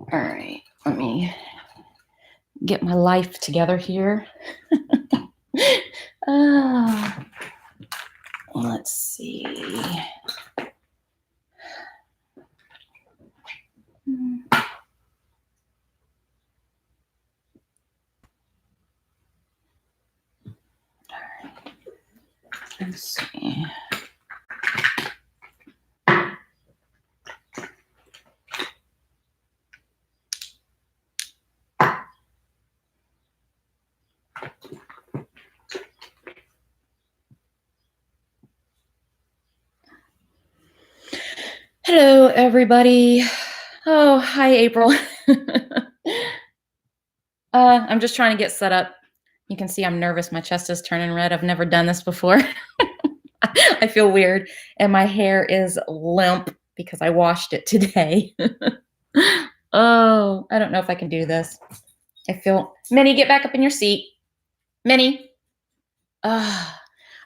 All right, let me get my life together here. Let's see. Let's see. Hello, everybody. Oh, hi, April. I'm just trying to get set up. You can see I'm nervous. My chest is turning red. I've never done this before. I feel weird. And my hair is limp because I washed it today. Oh, I don't know if I can do this. I feel... Minnie, get back up in your seat. Minnie.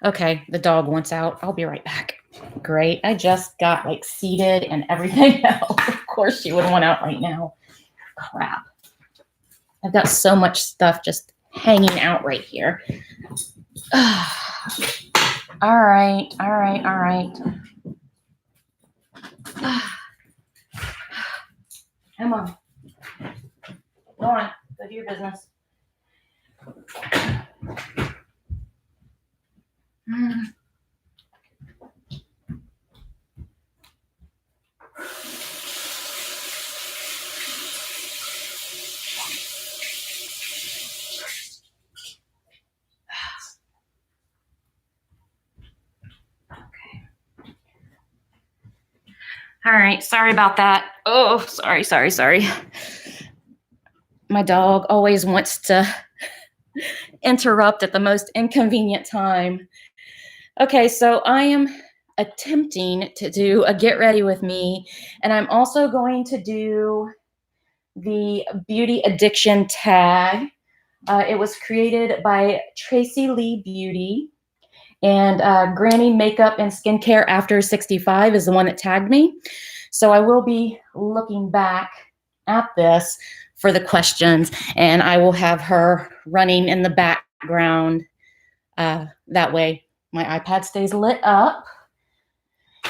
Okay, the dog wants out. I'll be right back. Great. I just got like seated and everything else. Of course she would want out right now. Crap. I've got so much stuff just hanging out right here. All right. Come on. Go on. Go do your business. All right, sorry about that. Oh, sorry. My dog always wants to interrupt at the most inconvenient time. Okay, so I am attempting to do a get ready with me, and I'm also going to do the beauty addiction tag. It was created by Tracy Lee Beauty. And Granny Makeup and Skincare After 65 is the one that tagged me. So I will be looking back at this for the questions, and I will have her running in the background. That way my iPad stays lit up.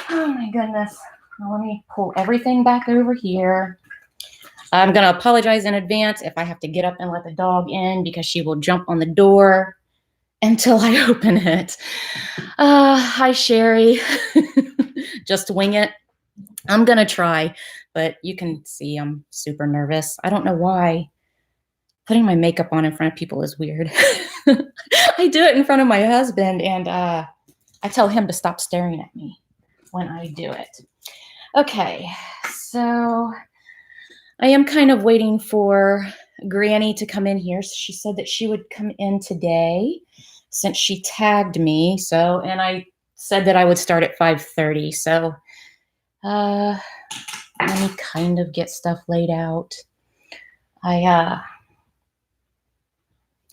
Oh my goodness. Now let me pull everything back over here. I'm going to apologize in advance if I have to get up and let the dog in because she will jump on the door until I open it. Hi, Sherry. Just wing it. I'm going to try, but you can see I'm super nervous. I don't know why. Putting my makeup on in front of people is weird. I do it in front of my husband, and I tell him to stop staring at me when I do it. Okay, so I am kind of waiting for Granny to come in here. So she said that she would come in today since she tagged me. So, and I said that I would start at 5:30. So let me kind of get stuff laid out. All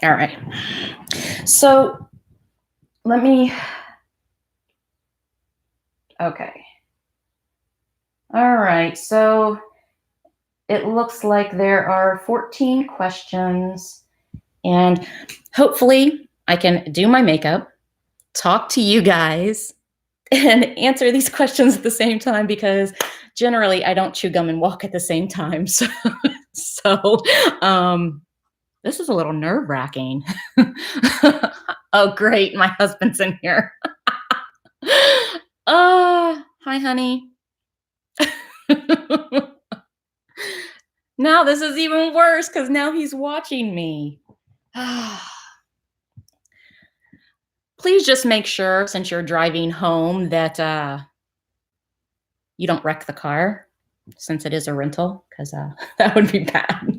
right. So let me, okay. All right. So it looks like there are 14 questions, and hopefully I can do my makeup, talk to you guys, and answer these questions at the same time, because generally I don't chew gum and walk at the same time. So this is a little nerve-wracking. Oh, great. My husband's in here. Hi, honey. Now this is even worse because now he's watching me. Please just make sure, since you're driving home, that you don't wreck the car, since it is a rental, because that would be bad.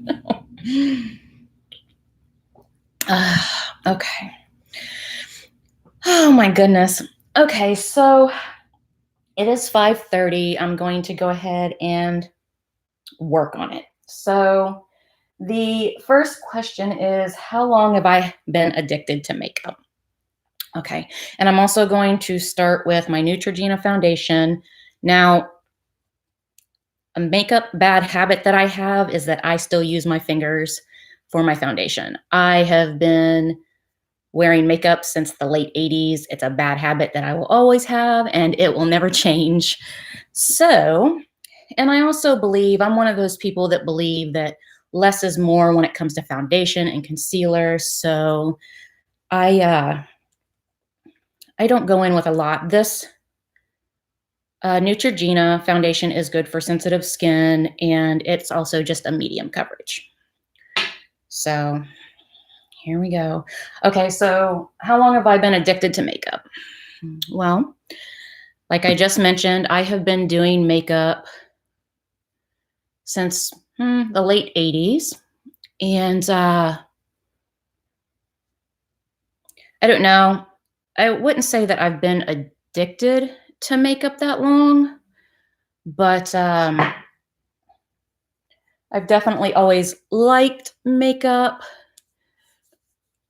Okay. Oh my goodness. Okay, so it is 5:30. I'm going to go ahead and work on it. So the first question is, how long have I been addicted to makeup? Okay, and I'm also going to start with my Neutrogena foundation. Now, A makeup bad habit that I have is that I still use my fingers for my foundation. I have been wearing makeup since the late 80s. It's a bad habit that I will always have, and it will never change. So, and I also believe, I'm one of those people that believe that less is more when it comes to foundation and concealer. So I don't go in with a lot. This Neutrogena foundation is good for sensitive skin, and it's also just a medium coverage. So here we go. Okay, so how long have I been addicted to makeup? Well, like I just mentioned, I have been doing makeup since the late 80s. And I don't know. I wouldn't say that I've been addicted to makeup that long, but I've definitely always liked makeup.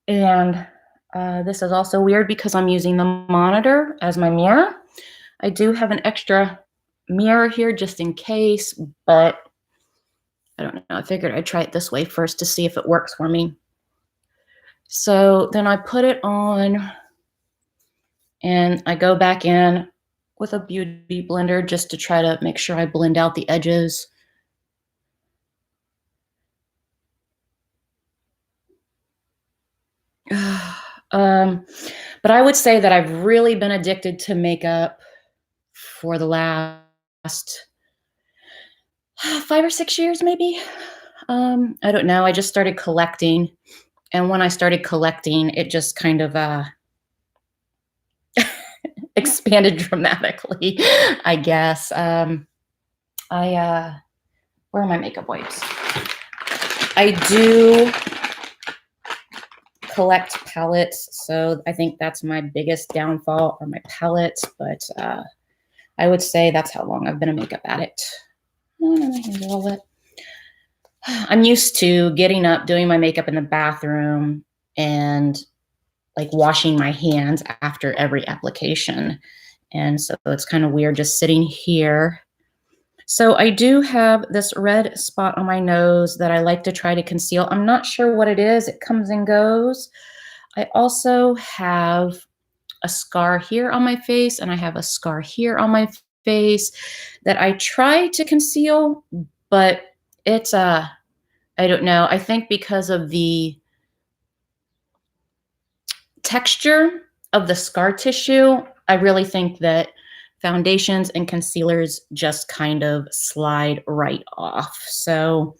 And this is also weird because I'm using the monitor as my mirror. I do have an extra mirror here just in case, but I don't know. I figured I'd try it this way first to see if it works for me. So then I put it on and I go back in with a beauty blender just to try to make sure I blend out the edges. But I would say that I've really been addicted to makeup for the last 5 or 6 years, maybe. I don't know. I just started collecting. And when I started collecting, it just kind of expanded dramatically, I guess. Where are my makeup wipes? I do collect palettes, so I think that's my biggest downfall are my palettes, but I would say that's how long I've been a makeup addict. I'm used to getting up, doing my makeup in the bathroom, and like washing my hands after every application. And so it's kind of weird just sitting here. So I do have this red spot on my nose that I like to try to conceal. I'm not sure what it is. It comes and goes. I also have a scar here on my face, and I have a scar here on my face that I try to conceal, but it's I don't know. I think because of the texture of the scar tissue, I really think that foundations and concealers just kind of slide right off. So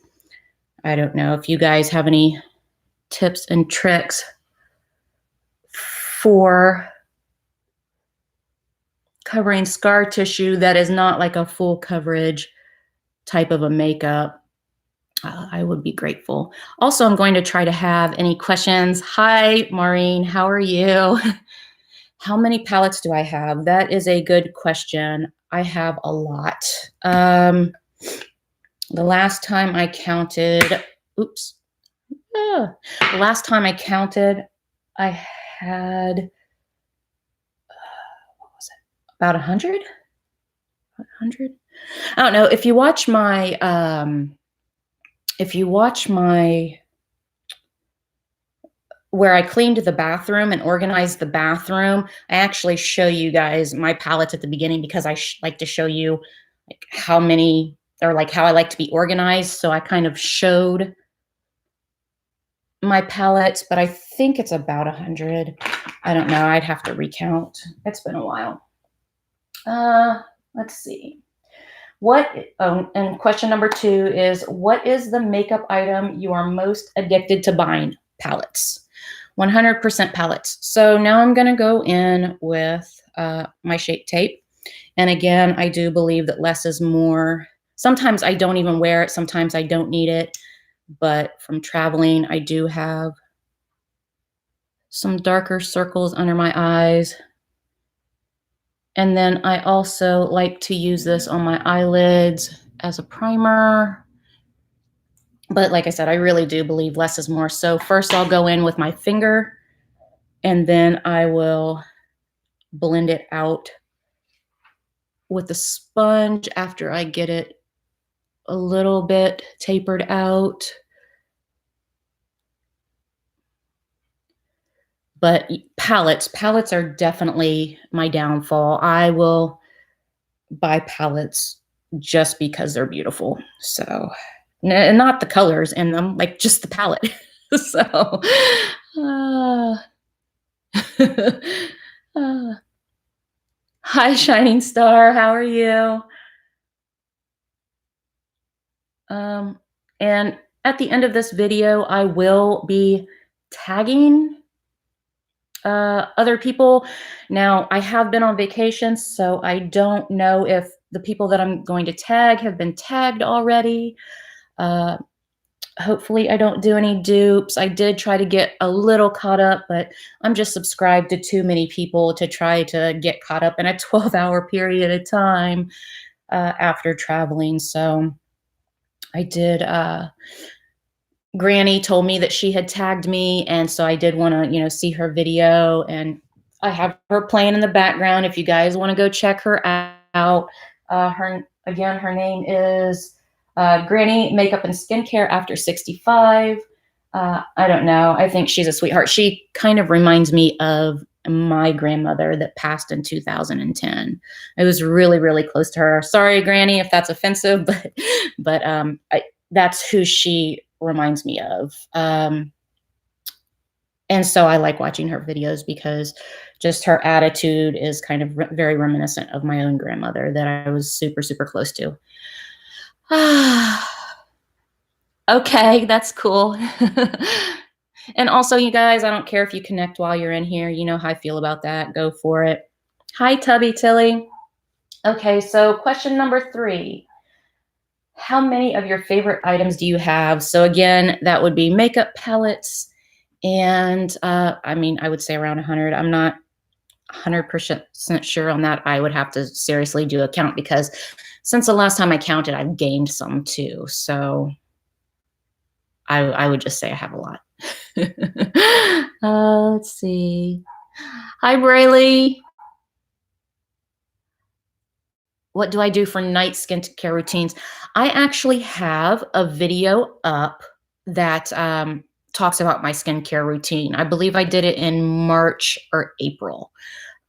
I don't know if you guys have any tips and tricks for covering scar tissue that is not like a full coverage type of a makeup. I would be grateful. Also, I'm going to try to have any questions. Hi, Maureen, how are you? How many palettes do I have? That is a good question. I have a lot. The last time I counted, the last time I counted, I had, what was it? About 100? 100? I don't know. If you watch my, where I cleaned the bathroom and organized the bathroom, I actually show you guys my palettes at the beginning because I like to show you like how many, or like how I like to be organized. So I kind of showed my palettes, but I think it's about 100. I don't know. I'd have to recount. It's been a while. Let's see. And question number 2 is, what is the makeup item you are most addicted to buying? Palettes. 100% palettes. So now I'm going to go in with my Shape Tape. And again, I do believe that less is more. Sometimes I don't even wear it. Sometimes I don't need it. But from traveling, I do have some darker circles under my eyes. And then I also like to use this on my eyelids as a primer. But like I said, I really do believe less is more. So first I'll go in with my finger, and then I will blend it out with the sponge after I get it a little bit tapered out. But palettes are definitely my downfall. I will buy palettes just because they're beautiful. So, not the colors in them, like just the palette. So, uh, uh, hi, Shining Star. How are you? And at the end of this video, I will be tagging other people. Now, I have been on vacation, so I don't know if the people that I'm going to tag have been tagged already. Uh, Hopefully, I don't do any dupes. I did try to get a little caught up, but I'm just subscribed to too many people to try to get caught up in a 12-hour period of time after traveling. So I did. Granny told me that she had tagged me, and so I did want to, see her video, and I have her playing in the background. If you guys want to go check her out, her name is Granny Makeup and Skincare After 65. I don't know. I think she's a sweetheart. She kind of reminds me of my grandmother that passed in 2010. It was really, really close to her. Sorry, Granny, if that's offensive, but that's who she reminds me of. And so I like watching her videos because just her attitude is kind of very reminiscent of my own grandmother that I was super, super close to. Okay, that's cool. And also, you guys, I don't care if you connect while you're in here. You know how I feel about that. Go for it. Hi, Tubby Tilly. Okay, so question number 3. How many of your favorite items do you have? So again, that would be makeup palettes. And I would say around 100. I'm not 100% sure on that. I would have to seriously do a count because since the last time I counted, I've gained some too. So I would just say I have a lot. Let's see. Hi, Braylee. What do I do for night skincare routines? I actually have a video up that talks about my skincare routine. I believe I did it in March or April.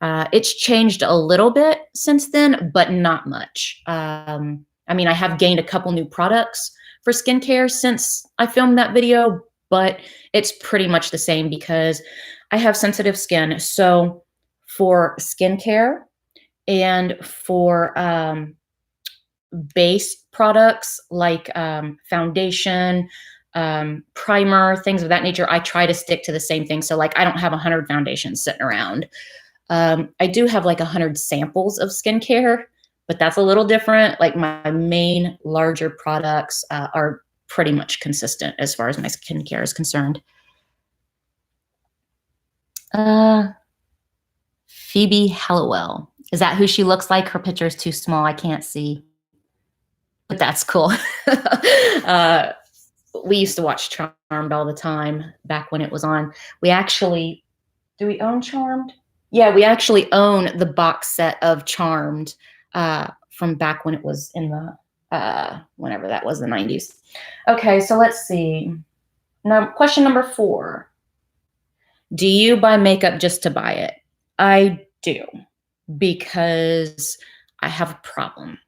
It's changed a little bit since then, but not much. I have gained a couple new products for skincare since I filmed that video, but it's pretty much the same because I have sensitive skin. So for skincare and for base products like foundation, primer, things of that nature, I try to stick to the same thing. So like I don't have 100 foundations sitting around. I do have like 100 samples of skincare, but that's a little different. Like my main larger products are pretty much consistent as far as my skincare is concerned. Phoebe Hallowell. Is that who she looks like? Her picture is too small. I can't see. But that's cool. We used to watch Charmed all the time back when it was on. Do we own Charmed? Yeah, we actually own the box set of Charmed from back when it was in the, whenever that was, the 90s. Okay, so let's see. Now, question number 4. Do you buy makeup just to buy it? I do, because I have a problem.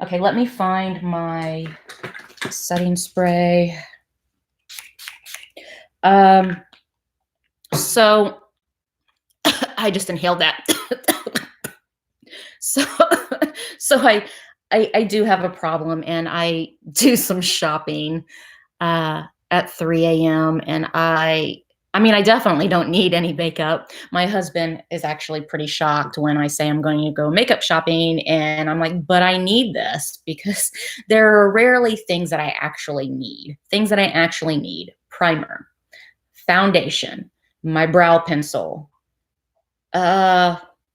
Okay, let me find my setting spray. So I just inhaled that. So I do have a problem, and I do some shopping at 3 a.m. and I definitely don't need any makeup. My husband is actually pretty shocked when I say I'm going to go makeup shopping, and I'm like, but I need this because there are rarely things that I actually need. Primer, foundation, my brow pencil,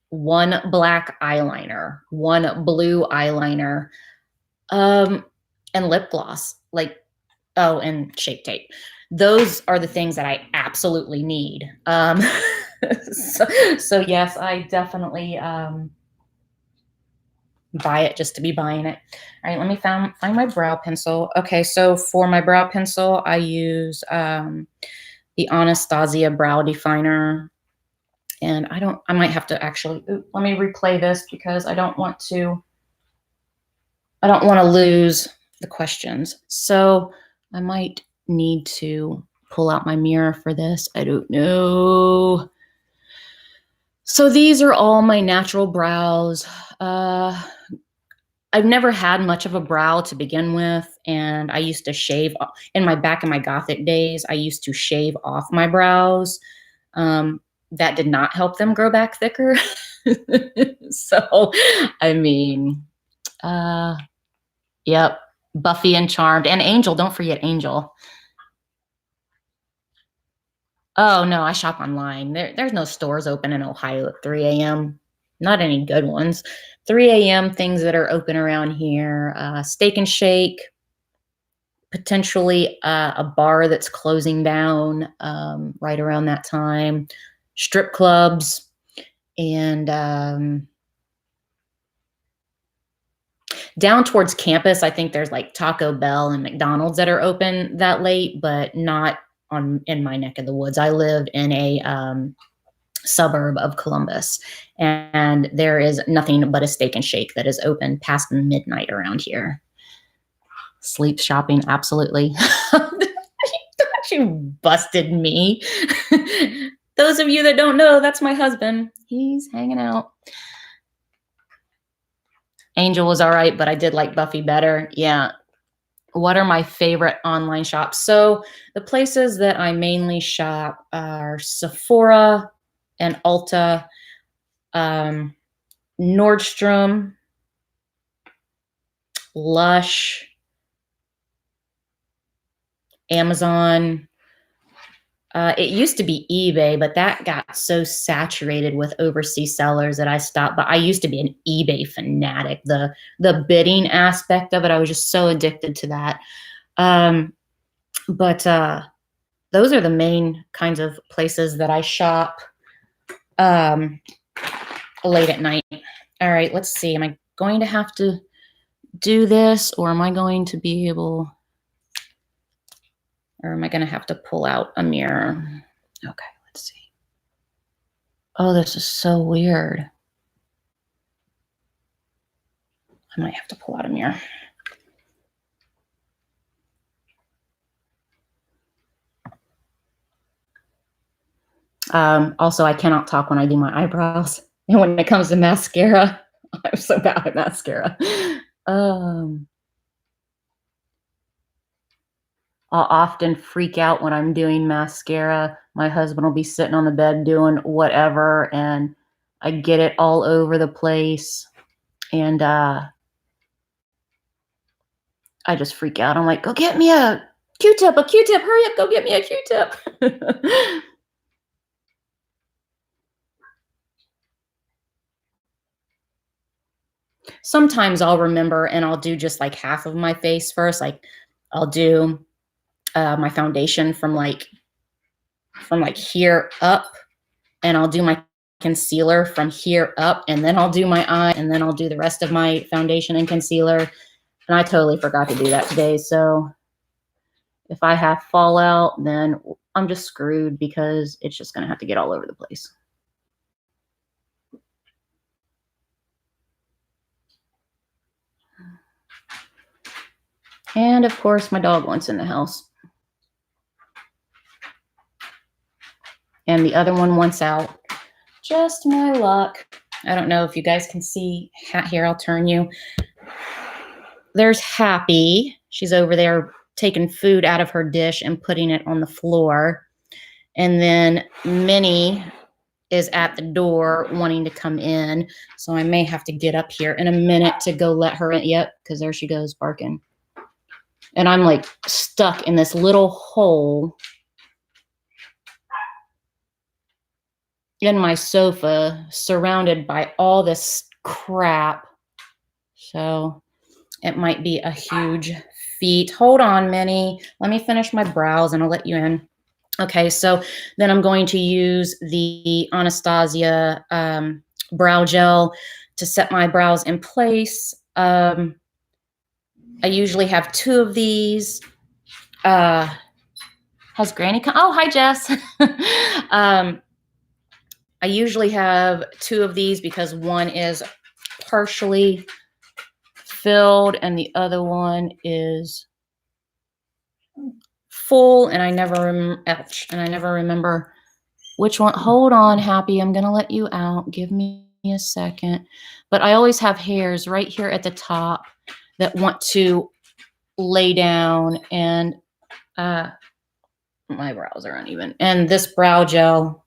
one black eyeliner, one blue eyeliner, and lip gloss, and Shape Tape. Those are the things that I absolutely need. So yes, I definitely buy it just to be buying it. All right, let me find my brow pencil. Okay, so for my brow pencil, I use the Anastasia Brow Definer. And I might have to actually, let me replay this because I don't want to lose the questions. So I might need to pull out my mirror for this. I don't know. So these are all my natural brows. I've never had much of a brow to begin with, and I used to shave in my Gothic days. I used to shave off my brows. That did not help them grow back thicker. So, I mean, yep, Buffy and Charmed, and Angel. Don't forget Angel. Oh no, I shop online. There's no stores open in Ohio at 3 a.m. Not any good ones. 3 a.m. things that are open around here: Steak and Shake, potentially a bar that's closing down right around that time, strip clubs, and down towards campus, I think there's like Taco Bell and McDonald's that are open that late, but not in my neck of the woods. I live in a suburb of Columbus, and there is nothing but a Steak and Shake that is open past midnight around here. Sleep shopping, absolutely. You busted me. Those of you that don't know, that's my husband. He's hanging out. Angel was all right, but I did like Buffy better. Yeah. What are my favorite online shops? So the places that I mainly shop are Sephora and Ulta, Nordstrom, Lush, Amazon. It used to be eBay, but that got so saturated with overseas sellers that I stopped. But I used to be an eBay fanatic. The bidding aspect of it, I was just so addicted to that. But those are the main kinds of places that I shop late at night. All right, let's see. Am I going to have to do this, or am I going to be able... Or am I going to have to pull out a mirror? Okay, let's see. Oh, this is so weird. I might have to pull out a mirror. Also, I cannot talk when I do my eyebrows. And when it comes to mascara, I'm so bad at mascara. I'll often freak out when I'm doing mascara. My husband will be sitting on the bed doing whatever, and I get it all over the place. And I just freak out. I'm like, go get me a Q-tip, hurry up, go get me a Q-tip. Sometimes I'll remember and I'll do just like half of my face first. Like I'll do my foundation from like here up, and I'll do my concealer from here up, and then I'll do my eye, and then I'll do the rest of my foundation and concealer. And I totally forgot to do that today. So if I have fallout, then I'm just screwed because it's just going to have to get all over the place. And of course, my dog wants in the house. And the other one wants out. Just my luck. I don't know if you guys can see. Here, I'll turn you. There's Happy. She's over there taking food out of her dish and putting it on the floor. And then Minnie is at the door wanting to come in. So I may have to get up here in a minute to go let her in. Yep, because there she goes barking. And I'm like stuck in this little hole in my sofa, surrounded by all this crap. So it might be a huge feat. Hold on, Minnie. Let me finish my brows and I'll let you in. Okay, so then I'm going to use the Anastasia brow gel. to set my brows in place. I usually have 2 of these. Has Granny come? Oh, hi, Jess. I usually have 2 of these because one is partially filled and the other one is full, and I never remember which one. Hold on, Happy. I'm going to let you out. Give me a second. But I always have hairs right here at the top that want to lay down, and my brows are uneven. And this brow gel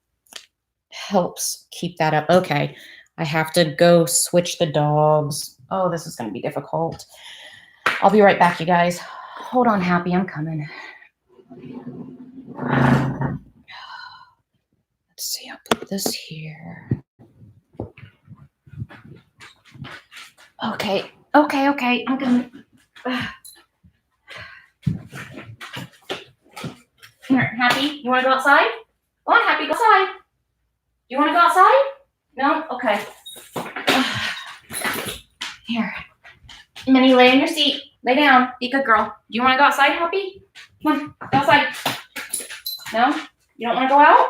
helps keep that up. Okay, I have to go switch the dogs. Oh, this is going to be difficult. I'll be right back, you guys. Hold on, Happy. I'm coming. Let's see. I'll put this here. Okay. I'm gonna. Here, Happy. You want to go outside? Go on, Happy. Go outside. Do you want to go outside? No? Okay. Here. Minnie, lay in your seat. Lay down. Be a good girl. Do you want to go outside, Happy? Come on. Go outside. No? You don't want to go out?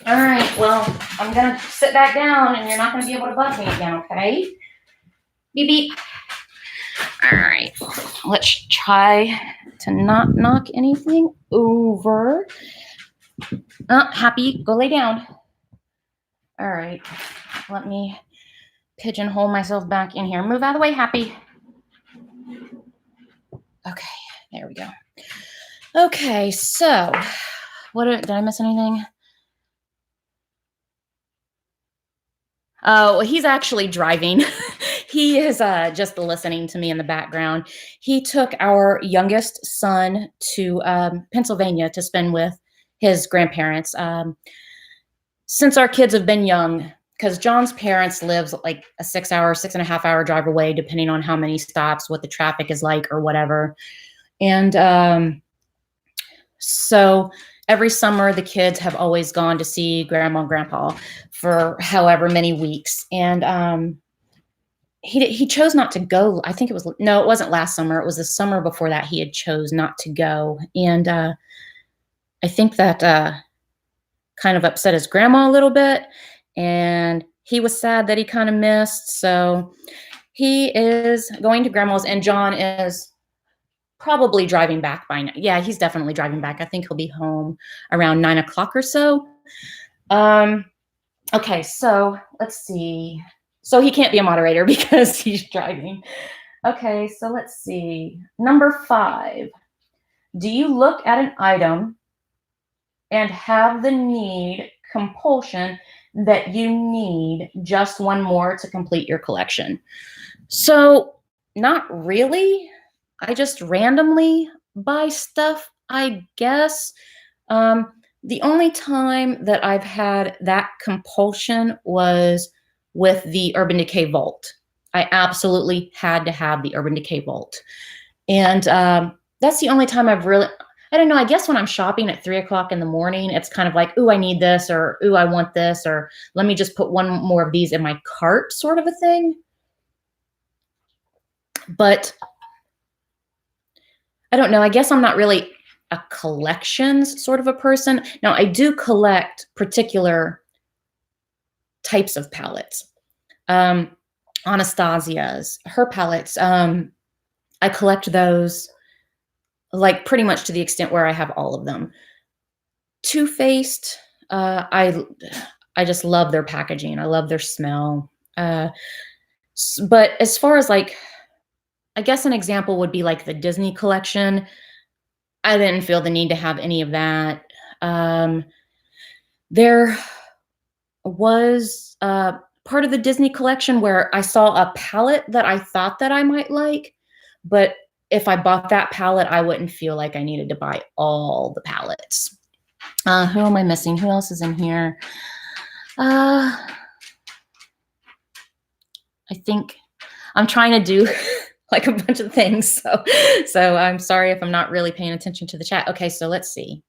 All right. Well, I'm going to sit back down, and you're not going to be able to bug me again, okay? Beep, beep. All right. Let's try to not knock anything over. Happy, go lay down. All right. Let me pigeonhole myself back in here. Move out of the way, Happy. Okay, there we go. Okay, so did I miss anything? Oh, he's actually driving. He is just listening to me in the background. He took our youngest son to Pennsylvania to spend with his grandparents. Since our kids have been young, because John's parents lives like a 6.5 hour drive away, depending on how many stops, what the traffic is like or whatever. And so every summer, the kids have always gone to see Grandma and Grandpa for however many weeks. And he chose not to go. I think it wasn't last summer. It was the summer before that he had chose not to go. And I think that kind of upset his grandma a little bit. And he was sad that he kind of missed. So he is going to Grandma's, and John is probably driving back by now. Yeah, he's definitely driving back. I think he'll be home around 9 o'clock or so. Okay, so let's see. So he can't be a moderator because he's driving. Okay, so let's see. Number 5. Do you look at an item and have the need, compulsion, that you need just one more to complete your collection? So not really. I just randomly buy stuff, I guess. The only time that I've had that compulsion was with the Urban Decay Vault. I absolutely had to have the Urban Decay Vault. And that's the only time I've really, I don't know, I guess when I'm shopping at 3 o'clock in the morning, it's kind of like, ooh, I need this, or ooh, I want this, or let me just put one more of these in my cart, sort of a thing. But I don't know, I guess I'm not really a collections sort of a person. Now, I do collect particular types of palettes. Anastasia's, her palettes, I collect those like pretty much to the extent where I have all of them. Too Faced, I just love their packaging. I love their smell. But as far as like, I guess an example would be like the Disney collection. I didn't feel the need to have any of that. There was part of the Disney collection where I saw a palette that I thought that I might like, but if I bought that palette, I wouldn't feel like I needed to buy all the palettes. Who am I missing? Who else is in here? I think I'm trying to do like a bunch of things. So I'm sorry if I'm not really paying attention to the chat. Okay, so let's see.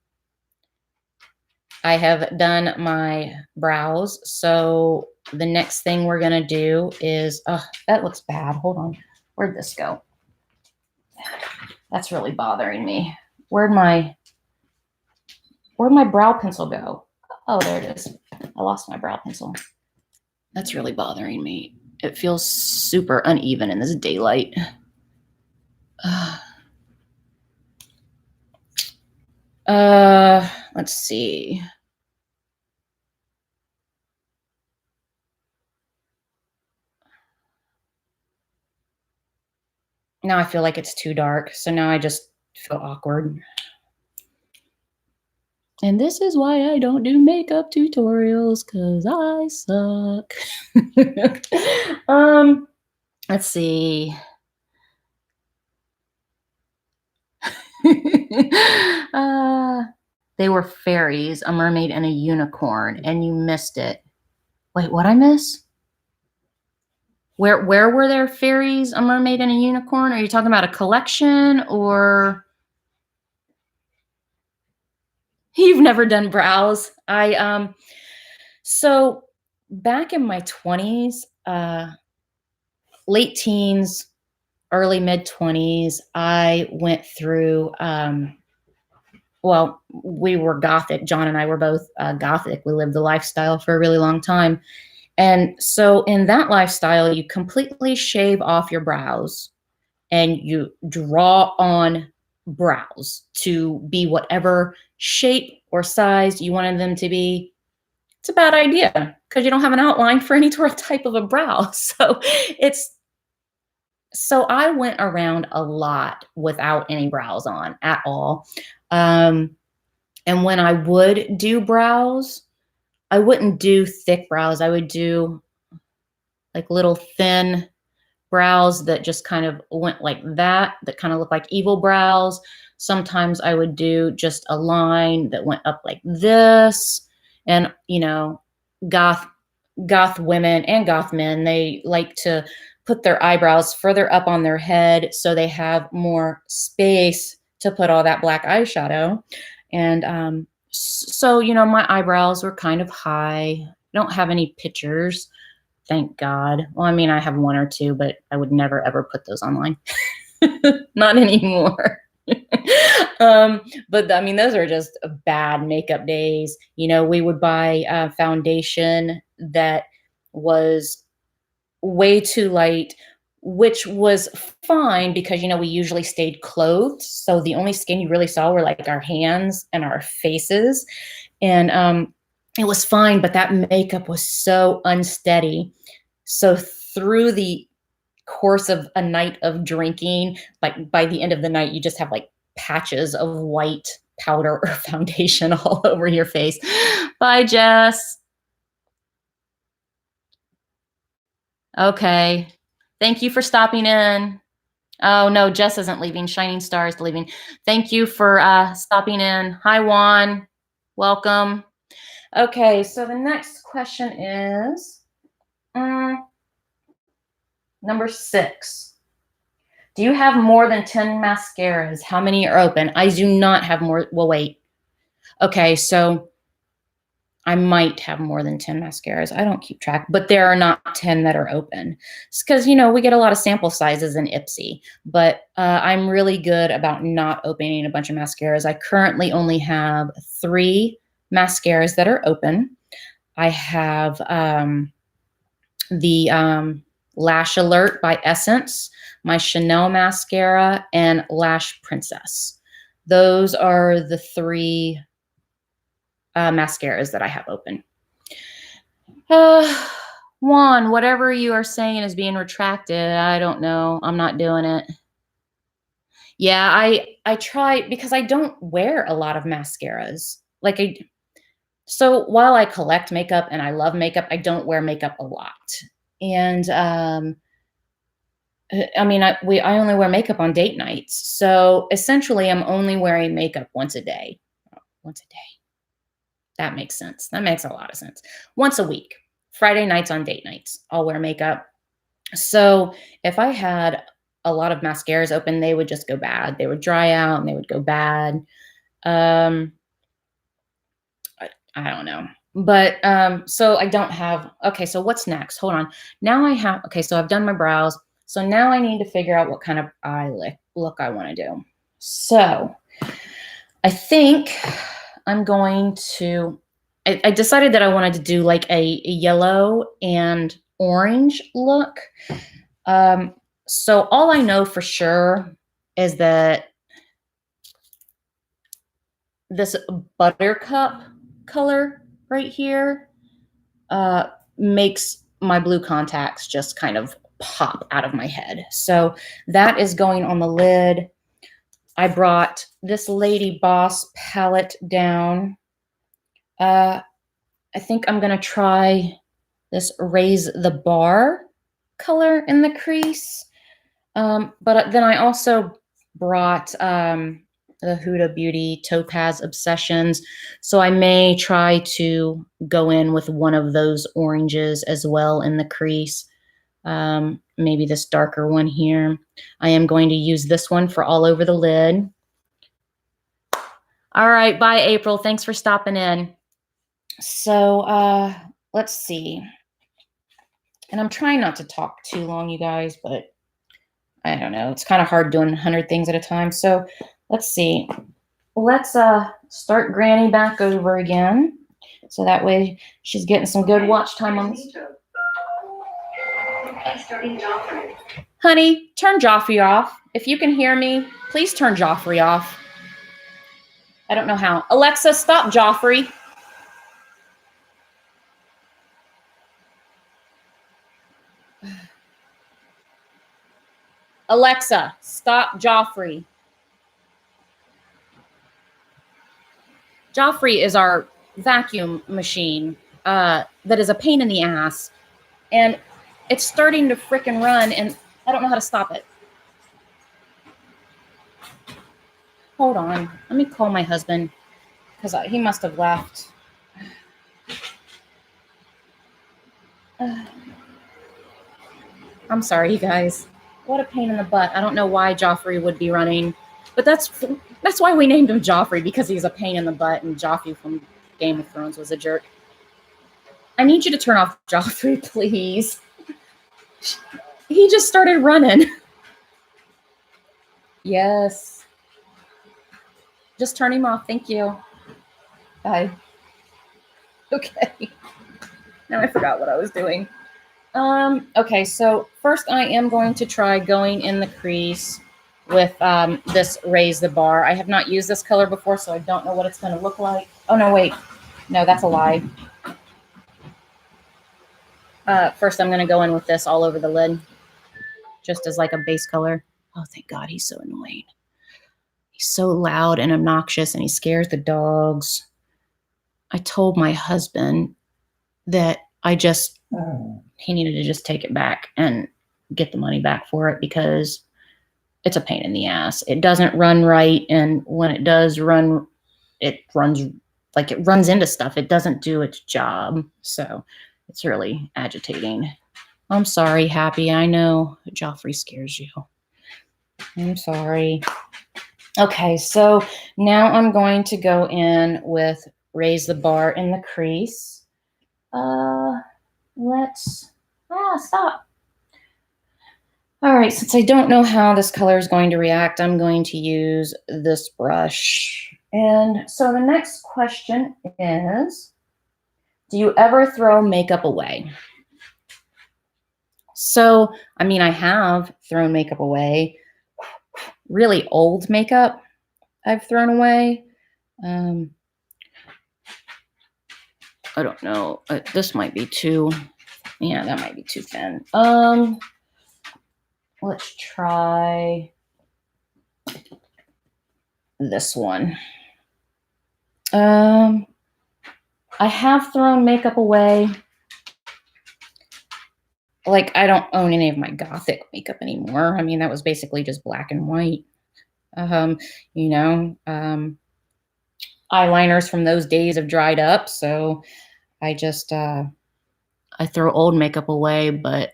I have done my brows. So the next thing we're going to do is, oh, that looks bad. Hold on. Where'd this go? That's really bothering me. Where'd my brow pencil go? Oh, there it is. I lost my brow pencil. That's really bothering me. It feels super uneven in this daylight. Let's see. Now I feel like it's too dark, so now I just feel awkward. And this is why I don't do makeup tutorials, because I suck. Let's see. They were fairies, a mermaid, and a unicorn, and you missed it. Wait, what'd I miss? Where were there fairies, a mermaid, and a unicorn? Are you talking about a collection, or you've never done brows? So back in my 20s, late teens, early mid 20s, I went through, well, we were Gothic. John and I were both Gothic. We lived the lifestyle for a really long time. And so in that lifestyle, you completely shave off your brows and you draw on brows to be whatever shape or size you wanted them to be. It's a bad idea because you don't have an outline for any sort of type of a brow. So I went around a lot without any brows on at all. And when I would do brows, I wouldn't do thick brows. I would do like little thin brows that just kind of went like that kind of looked like evil brows. Sometimes I would do just a line that went up like this. And, you know, goth women and goth men, they like to put their eyebrows further up on their head so they have more space to put all that black eyeshadow. And so, you know, my eyebrows were kind of high. I don't have any pictures, thank God. Well, I mean, I have one or two, but I would never, ever put those online. Not anymore. But I mean, those are just bad makeup days. You know, we would buy foundation that was way too light, which was fine because, you know, we usually stayed clothed. So the only skin you really saw were like our hands and our faces. And it was fine, but that makeup was so unsteady. So through the course of a night of drinking, like by the end of the night, you just have like patches of white powder or foundation all over your face. Bye, Jess. Okay. Thank you for stopping in. Oh, no, Jess isn't leaving. Shining Star is leaving. Thank you for stopping in. Hi, Juan. Welcome. Okay, so the next question is number 6. Do you have more than 10 mascaras? How many are open? I do not have more. Well, wait. Okay, so I might have more than 10 mascaras. I don't keep track, but there are not 10 that are open. It's because, you know, we get a lot of sample sizes in Ipsy, but I'm really good about not opening a bunch of mascaras. I currently only have 3 mascaras that are open. I have the Lash Alert by Essence, my Chanel mascara, and Lash Princess. Those are the 3 mascaras that I have open. Juan, whatever you are saying is being retracted. I don't know. I'm not doing it. Yeah, I try because I don't wear a lot of mascaras. So while I collect makeup and I love makeup, I don't wear makeup a lot. And I mean, I only wear makeup on date nights. So essentially, I'm only wearing makeup once a day. Once a day. That makes sense. That makes a lot of sense. Once a week. Friday nights on date nights, I'll wear makeup. So if I had a lot of mascaras open, they would just go bad. They would dry out and they would go bad. I don't know. But so I don't have, okay, so what's next? Hold on. Now I have, okay, so I've done my brows. So now I need to figure out what kind of eye look I want to do. So I think I'm going to, I decided that I wanted to do like a yellow and orange look. So all I know for sure is that this buttercup color right here makes my blue contacts just kind of pop out of my head. So that is going on the lid. I brought this Lady Boss palette down. I think I'm going to try this Raise the Bar color in the crease. But then I also brought the Huda Beauty Topaz Obsessions. So I may try to go in with one of those oranges as well in the crease. Maybe this darker one here. I am going to use this one for all over the lid. All right, bye, April. Thanks for stopping in. So let's see. And I'm trying not to talk too long, you guys, but I don't know. It's kind of hard doing 100 things at a time. So let's see. Let's start Granny back over again. So that way she's getting some good watch time on this. Honey, turn Joffrey off. If you can hear me, please turn Joffrey off. I don't know how. Alexa, stop Joffrey. Alexa, stop Joffrey. Joffrey is our vacuum machine that is a pain in the ass. And it's starting to frickin' run, and I don't know how to stop it. Hold on. Let me call my husband, because he must have left. I'm sorry, you guys. What a pain in the butt. I don't know why Joffrey would be running, but that's why we named him Joffrey, because he's a pain in the butt, and Joffrey from Game of Thrones was a jerk. I need you to turn off Joffrey, please. He just started running. Yes. Just turn him off. Thank you. Bye. Okay. Now I forgot what I was doing. Okay, so first I am going to try going in the crease with this Raise the Bar. I have not used this color before, so I don't know what it's going to look like. Oh, no, wait. No, that's a lie. First, I'm going to go in with this all over the lid, just as like a base color. Oh, thank God, he's so annoying. He's so loud and obnoxious, and he scares the dogs. I told my husband that he needed to just take it back and get the money back for it, because it's a pain in the ass. It doesn't run right, and when it does run, it runs into stuff. It doesn't do its job, so it's really agitating. I'm sorry, Happy. I know Joffrey scares you. I'm sorry. Okay, so now I'm going to go in with Raise the Bar in the crease. Stop. All right, since I don't know how this color is going to react, I'm going to use this brush. And so the next question is, do you ever throw makeup away? So, I mean, I have thrown makeup away. Really old makeup I've thrown away. I don't know. This might be too, yeah, that might be too thin. Let's try this one. I have thrown makeup away. Like, I don't own any of my Gothic makeup anymore. I mean, that was basically just black and white. Eyeliners from those days have dried up, so I just, I throw old makeup away, but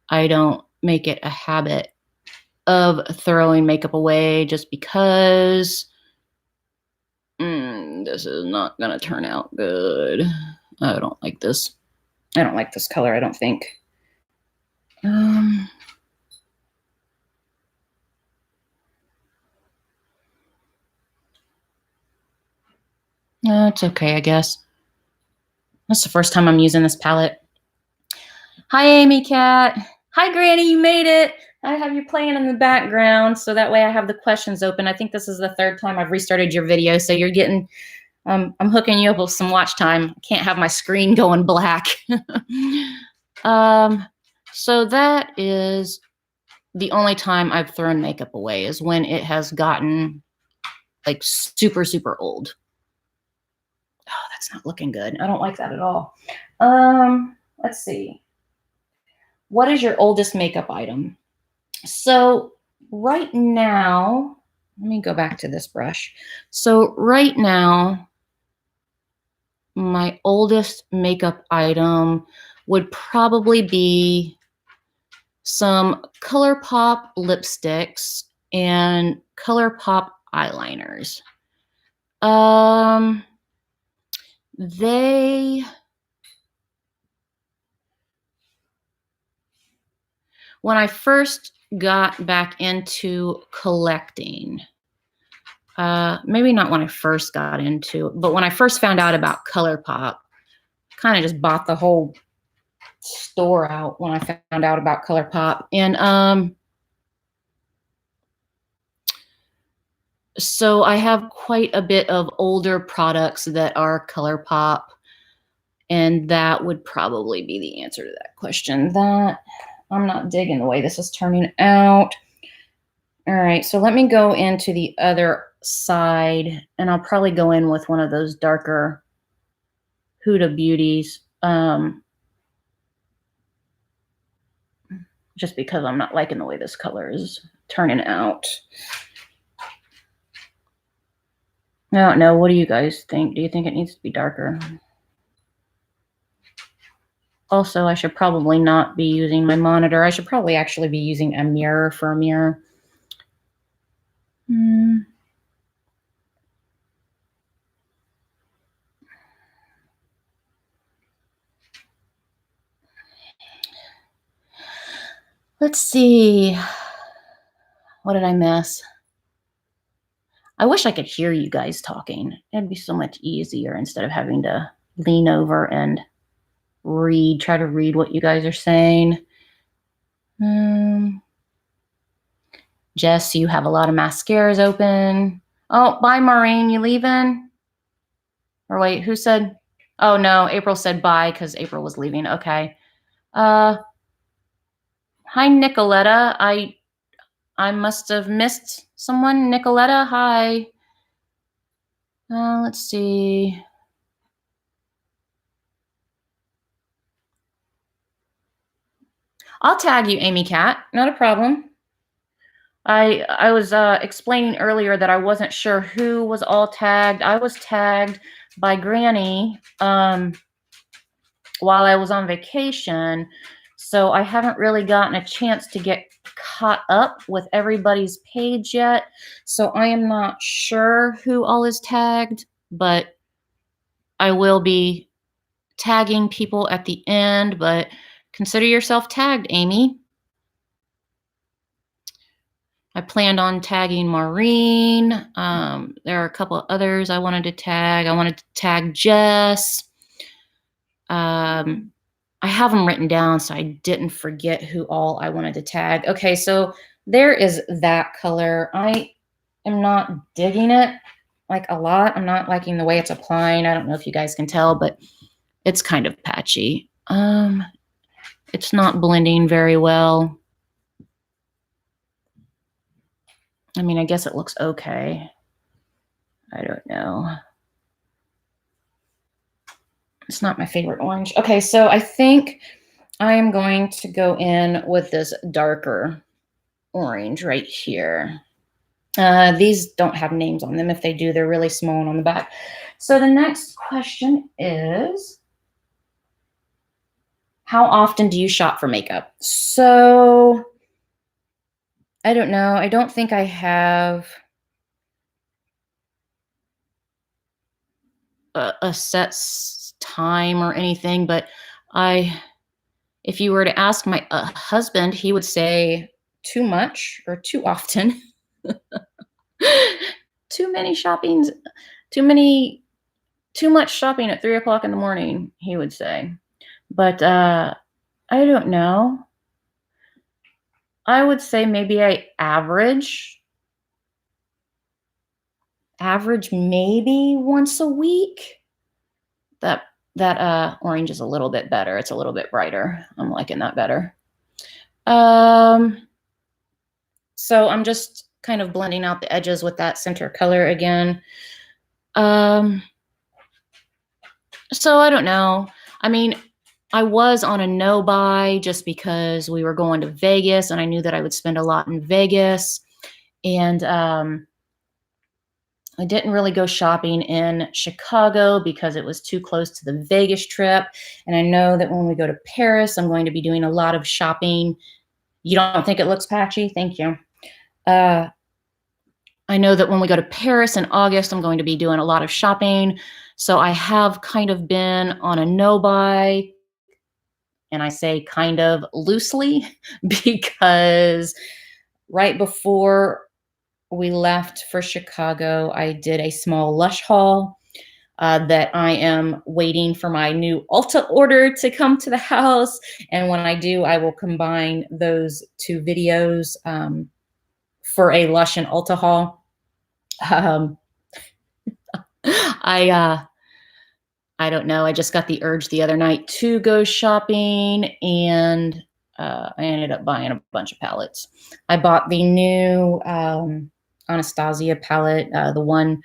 I don't make it a habit of throwing makeup away just because This is not gonna turn out good. I don't like this. I don't like this color, I don't think. It's okay, I guess. That's the first time I'm using this palette. Hi, Amy Cat. Hi, Granny, you made it. I have you playing in the background, so that way I have the questions open. I think this is the third time I've restarted your video, so you're getting, I'm hooking you up with some watch time. Can't have my screen going black. So that is the only time I've thrown makeup away, is when it has gotten like super, super old. Oh, that's not looking good. I don't like that at all. Let's see. What is your oldest makeup item? So right now, let me go back to this brush. So right now, my oldest makeup item would probably be some ColourPop lipsticks and ColourPop eyeliners. When I first got back into collecting, maybe not when I first got into it, but when I first found out about ColourPop, kind of just bought the whole store out when I found out about ColourPop. And so I have quite a bit of older products that are ColourPop, and that would probably be the answer to that question. That, I'm not digging the way this is turning out. All right, so let me go into the other side, and I'll probably go in with one of those darker Huda Beauties, just because I'm not liking the way this color is turning out. I don't know. What do you guys think? Do you think it needs to be darker? Also, I should probably not be using my monitor. I should probably actually be using a mirror for a mirror. Let's see. What did I miss? I wish I could hear you guys talking. It'd be so much easier instead of having to lean over and try to read what you guys are saying. Jess, you have a lot of mascaras open. Oh, bye, Maureen. You leaving? Or wait, who said? Oh, no, April said bye because April was leaving. Okay. Hi, Nicoletta. I must have missed someone. Nicoletta, hi. Let's see. I'll tag you, Amy Cat. Not a problem. I was explaining earlier that I wasn't sure who was all tagged. I was tagged by Granny while I was on vacation, so I haven't really gotten a chance to get caught up with everybody's page yet. So I am not sure who all is tagged, but I will be tagging people at the end. But consider yourself tagged, Amy. I planned on tagging Maureen. There are a couple of others I wanted to tag. I wanted to tag Jess. I have them written down so I didn't forget who all I wanted to tag. Okay, so there is that color. I am not digging it like a lot. I'm not liking the way it's applying. I don't know if you guys can tell, but it's kind of patchy. It's not blending very well. I mean, I guess it looks okay. I don't know. It's not my favorite orange. Okay, so I think I am going to go in with this darker orange right here. These don't have names on them. If they do, they're really small and on the back. So the next question is, how often do you shop for makeup? So I don't know. I don't think I have a set time or anything, but if you were to ask my husband, he would say too much or too often. Too many shoppings, too much shopping at 3 o'clock in the morning, he would say. But I don't know. I would say maybe I average maybe once a week. That orange is a little bit better. It's a little bit brighter. I'm liking that better. So I'm just kind of blending out the edges with that center color again. So I don't know. I mean, I was on a no buy just because we were going to Vegas and I knew that I would spend a lot in Vegas. And I didn't really go shopping in Chicago because it was too close to the Vegas trip. And I know that when we go to Paris, I'm going to be doing a lot of shopping. You don't think it looks patchy? Thank you. I know that when we go to Paris in August, I'm going to be doing a lot of shopping. So I have kind of been on a no buy. And I say kind of loosely because right before we left for Chicago, I did a small Lush haul that I am waiting for my new ULTA order to come to the house. And when I do, I will combine those two videos for a Lush and ULTA haul. I don't know. I just got the urge the other night to go shopping, and I ended up buying a bunch of palettes. I bought the new Anastasia palette, the one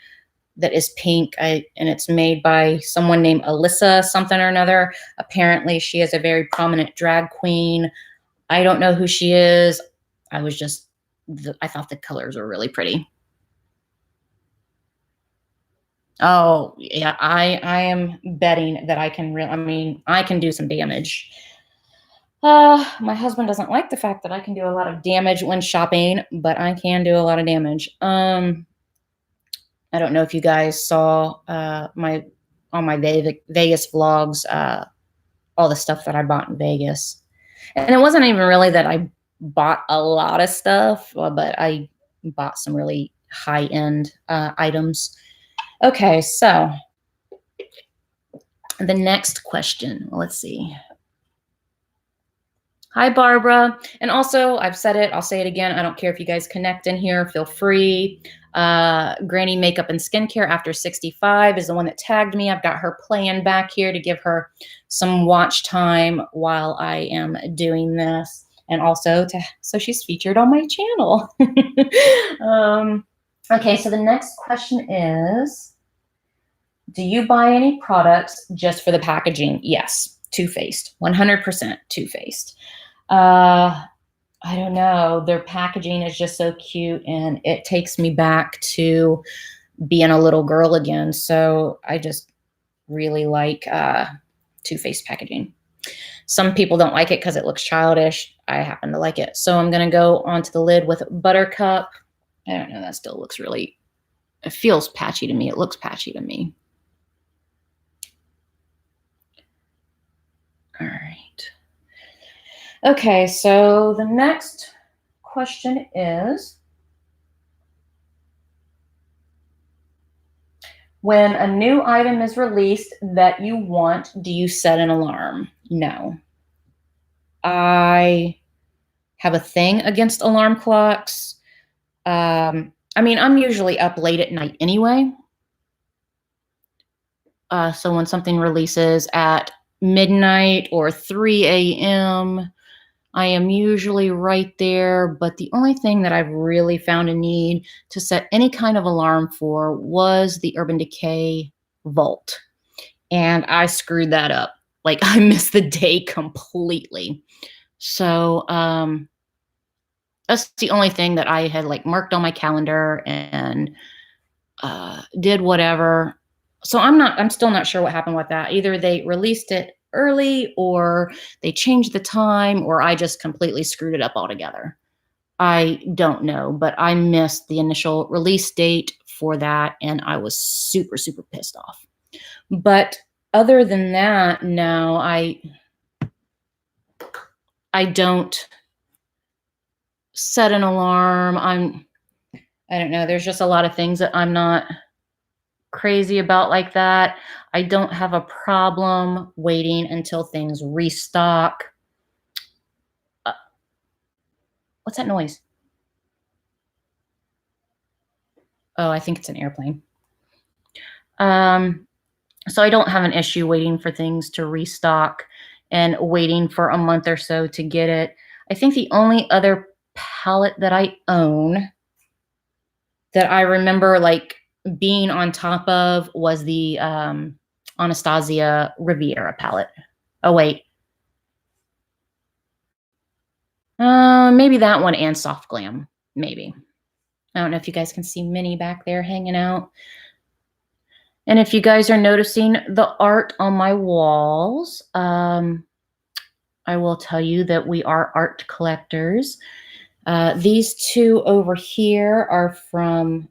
that is pink, and it's made by someone named Alyssa something or another. Apparently, she is a very prominent drag queen. I don't know who she is. I thought the colors were really pretty. Oh, yeah, I am betting that I can do some damage. My husband doesn't like the fact that I can do a lot of damage when shopping, but I can do a lot of damage. I don't know if you guys saw on my Vegas vlogs, all the stuff that I bought in Vegas. And it wasn't even really that I bought a lot of stuff, but I bought some really high-end items. Okay, so the next question, let's see. Hi, Barbara. And also, I've said it, I'll say it again. I don't care if you guys connect in here, feel free. Granny Makeup and Skincare After 65 is the one that tagged me. I've got her playing back here to give her some watch time while I am doing this. And also, so she's featured on my channel. Okay, so the next question is, do you buy any products just for the packaging? Yes, Too Faced, 100% Too Faced. I don't know, their packaging is just so cute and it takes me back to being a little girl again. So I just really like Too Faced packaging. Some people don't like it because it looks childish. I happen to like it. So I'm going to go onto the lid with Buttercup. I don't know, that still looks really, it feels patchy to me. It looks patchy to me. All right. Okay, so the next question is, when a new item is released that you want, do you set an alarm? No. I have a thing against alarm clocks. I mean, I'm usually up late at night anyway. So when something releases at midnight or 3 a.m., I am usually right there. But the only thing that I've really found a need to set any kind of alarm for was the Urban Decay Vault. And I screwed that up. Like, I missed the day completely. So that's the only thing that I had like marked on my calendar and did whatever. So I'm still not sure what happened with that. Either they released it early or they changed the time or I just completely screwed it up altogether. I don't know, but I missed the initial release date for that and I was super, super pissed off. But other than that, no, I don't set an alarm. I don't know. There's just a lot of things that I'm not crazy about like that. I don't have a problem waiting until things restock. What's that noise? Oh, I think it's an airplane. So I don't have an issue waiting for things to restock and waiting for a month or so to get it. I think the only other palette that I own that I remember like being on top of was the Anastasia Riviera palette. Oh wait, maybe that one and Soft Glam, maybe. I don't know if you guys can see Minnie back there hanging out. And if you guys are noticing the art on my walls, I will tell you that we are art collectors. These two over here are from,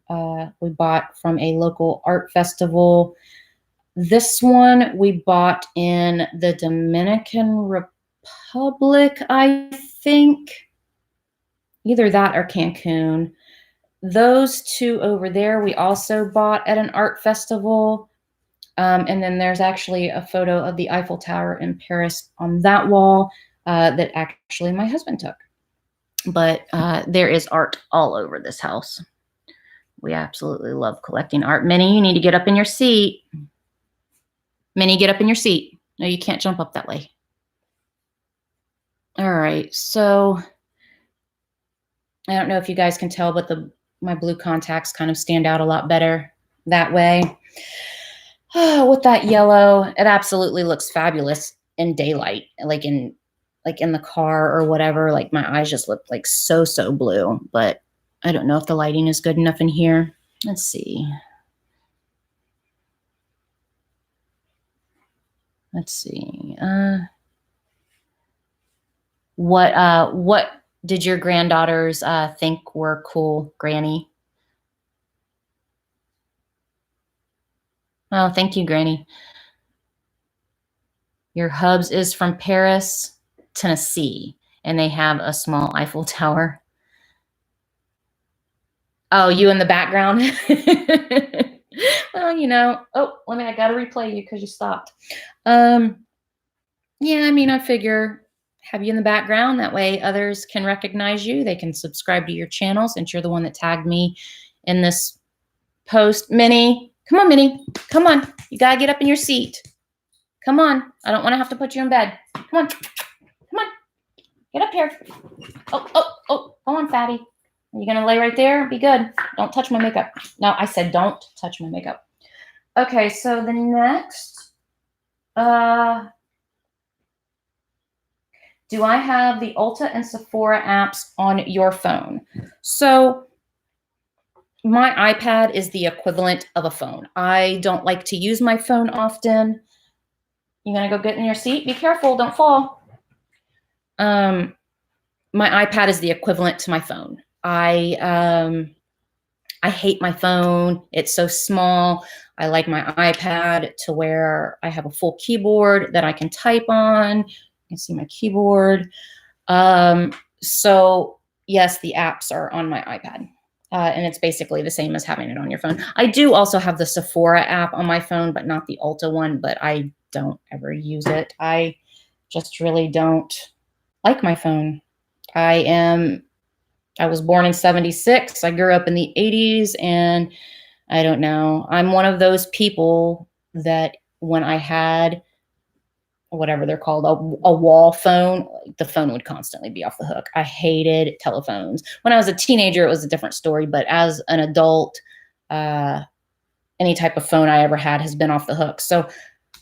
we bought from a local art festival. This one we bought in the Dominican Republic, I think. Either that or Cancun. Those two over there we also bought at an art festival. And then there's actually a photo of the Eiffel Tower in Paris on that wall that actually my husband took. But there is art all over this house. We absolutely love collecting art. Minnie, you need to get up in your seat. Minnie, get up in your seat. No, you can't jump up that way. All right, so I don't know if you guys can tell, but my blue contacts kind of stand out a lot better that way. With that yellow, it absolutely looks fabulous in daylight, like in the car or whatever. Like my eyes just look like so blue, but I don't know if the lighting is good enough in here. Let's see. Let's see. What did your granddaughters think were cool, Granny? Oh, thank you, Granny. Your hubs is from Paris, Tennessee, and they have a small Eiffel Tower. Oh, you in the background? Well, you know, I gotta replay you because you stopped. Yeah, I mean, I figure have you in the background. That way others can recognize you. They can subscribe to your channel since you're the one that tagged me in this post. Minnie, come on, Minnie. Come on. You gotta get up in your seat. Come on. I don't want to have to put you in bed. Come on. Come on. Get up here. Oh. Go on, fatty. Are you going to lay right there? Be good. Don't touch my makeup. No, I said don't touch my makeup. Okay, so the next, do I have the Ulta and Sephora apps on your phone? So my iPad is the equivalent of a phone. I don't like to use my phone often. You gonna go get in your seat? Be careful, don't fall. My iPad is the equivalent to my phone. I hate my phone. It's so small. I like my iPad to where I have a full keyboard that I can type on. You can see my keyboard. So yes, the apps are on my iPad. And it's basically the same as having it on your phone. I do also have the Sephora app on my phone, but not the Ulta one, but I don't ever use it. I just really don't like my phone. I was born in 76. I grew up in the 80s, and I don't know. I'm one of those people that when I had whatever they're called, a wall phone, the phone would constantly be off the hook. I hated telephones. When I was a teenager, it was a different story, but as an adult, any type of phone I ever had has been off the hook. So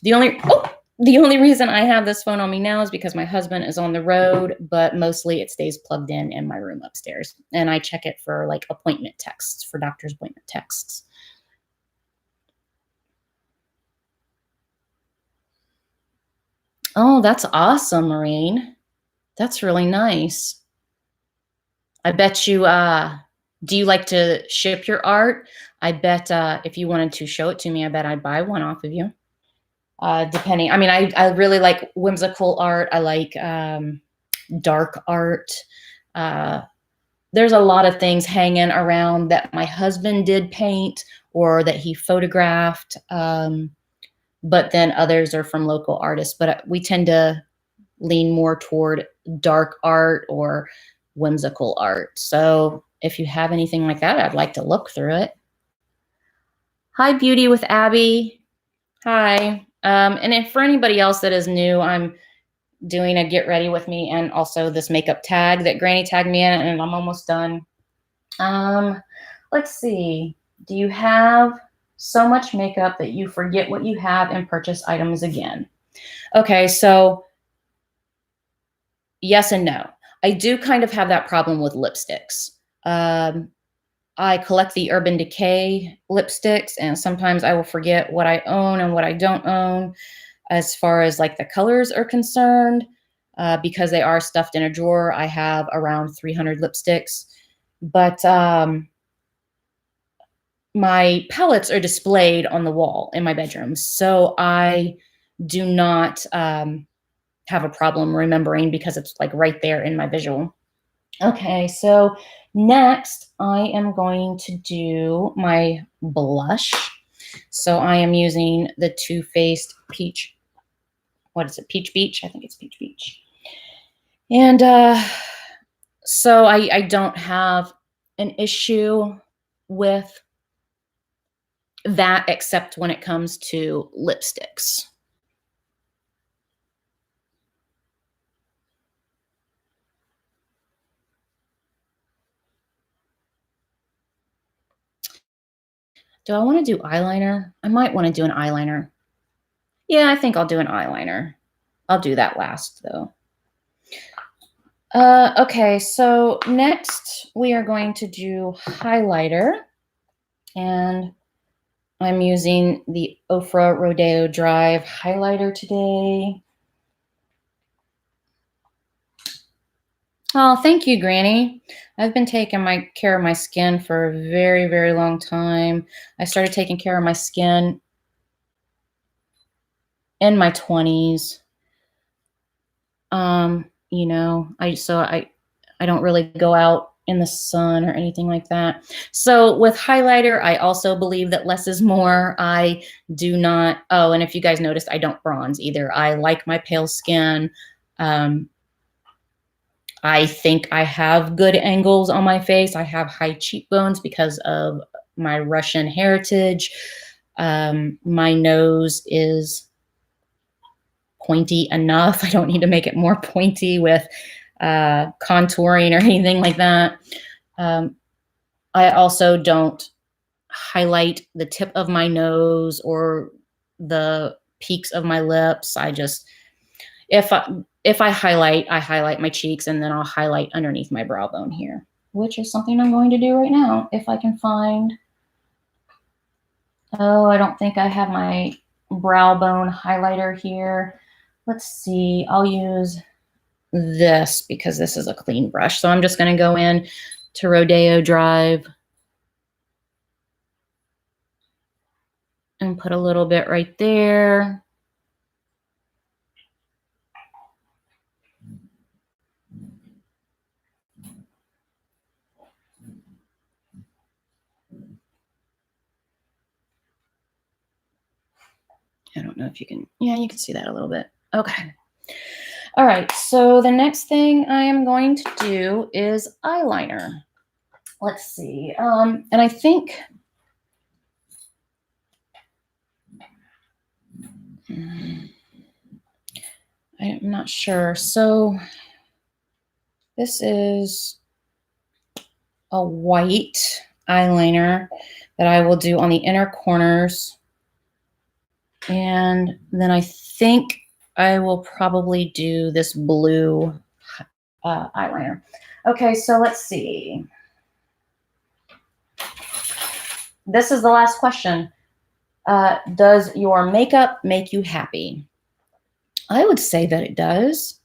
the only reason I have this phone on me now is because my husband is on the road, but mostly it stays plugged in my room upstairs. And I check it for like appointment texts, for doctor's appointment texts. Oh, that's awesome, Maureen. That's really nice. I bet you, do you like to ship your art? I bet if you wanted to show it to me, I bet I'd buy one off of you. depending. I mean, I really like whimsical art. I like dark art. There's a lot of things hanging around that my husband did paint or that he photographed. But then others are from local artists. But we tend to lean more toward dark art or whimsical art. So if you have anything like that, I'd like to look through it. Hi, Beauty with Abby. Hi. And if for anybody else that is new, I'm doing a get ready with me and also this makeup tag that Granny tagged me in, and I'm almost done. Let's see. Do you have so much makeup that you forget what you have and purchase items again? Okay, so yes and no. I do kind of have that problem with lipsticks. I collect the Urban Decay lipsticks, and sometimes I will forget what I own and what I don't own as far as like the colors are concerned. Because they are stuffed in a drawer, I have around 300 lipsticks. But my palettes are displayed on the wall in my bedroom, so I do not have a problem remembering because it's like right there in my visual. Okay, so next I am going to do my blush. So I am using the Too Faced Peach, what is it, Peach Beach? I think it's Peach Beach. And so I don't have an issue with that except when it comes to lipsticks. Do I want to do eyeliner? I might want to do an eyeliner. Yeah, I think I'll do an eyeliner. I'll do that last though. Okay, so next we are going to do highlighter, and I'm using the Ofra Rodeo Drive highlighter today. Oh, thank you, Granny. I've been taking care of my skin for a very, very long time. I started taking care of my skin in my 20s. You know, I don't really go out in the sun or anything like that. So with highlighter, I also believe that less is more. I do not, oh, and if you guys noticed, I don't bronze either. I like my pale skin. I think I have good angles on my face. I have high cheekbones because of my Russian heritage. My nose is pointy enough. I don't need to make it more pointy with contouring or anything like that. I also don't highlight the tip of my nose or the peaks of my lips. I just, if I highlight my cheeks, and then I'll highlight underneath my brow bone here, which is something I'm going to do right now if I can find. Oh, I don't think I have my brow bone highlighter here. Let's see, I'll use this because this is a clean brush. So I'm just going to go in to Rodeo Drive and put a little bit right there. I don't know if you can, yeah, you can see that a little bit. Okay. All right, so the next thing I am going to do is eyeliner. Let's see, and I think, I'm not sure. So this is a white eyeliner that I will do on the inner corners. And then I think I will probably do this blue eyeliner. Okay, so let's see. This is the last question. Does your makeup make you happy? I would say that it does.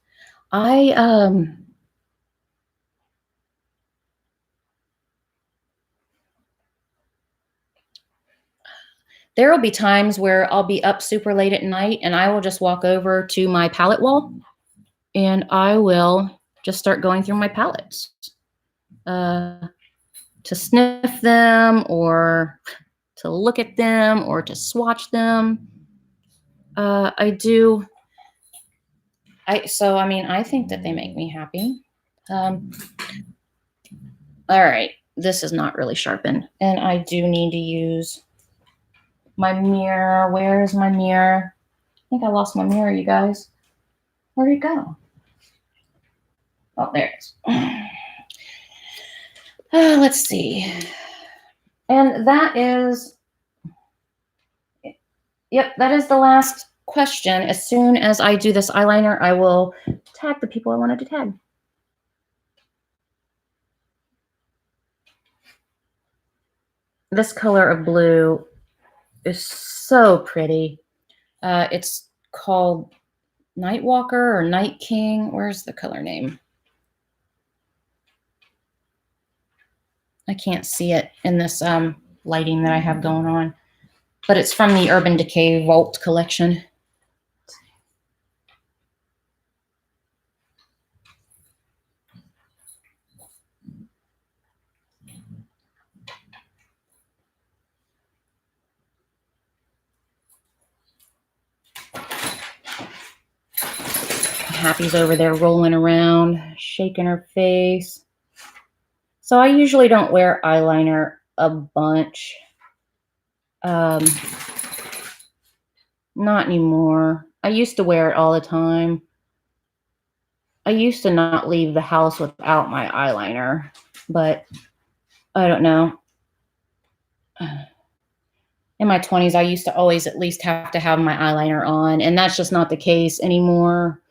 there will be times where I'll be up super late at night and I will just walk over to my palette wall and I will just start going through my palettes to sniff them or to look at them or to swatch them. I think that they make me happy. All right, this is not really sharpened, and I do need to use my mirror. Where is my mirror? I think I lost my mirror, you guys. Where'd it go? Oh, there it is. Let's see. And that is, yep, that is the last question. As soon as I do this eyeliner, I will tag the people I wanted to tag. This color of blue is so pretty. It's called Nightwalker or Night King. Where's the color name? I can't see it in this lighting that I have going on, but it's from the Urban Decay Vault collection. Happy's over there rolling around, shaking her face. So I usually don't wear eyeliner a bunch. Not anymore. I used to wear it all the time. I used to not leave the house without my eyeliner, but I don't know. In my 20s, I used to always at least have to have my eyeliner on, and that's just not the case anymore.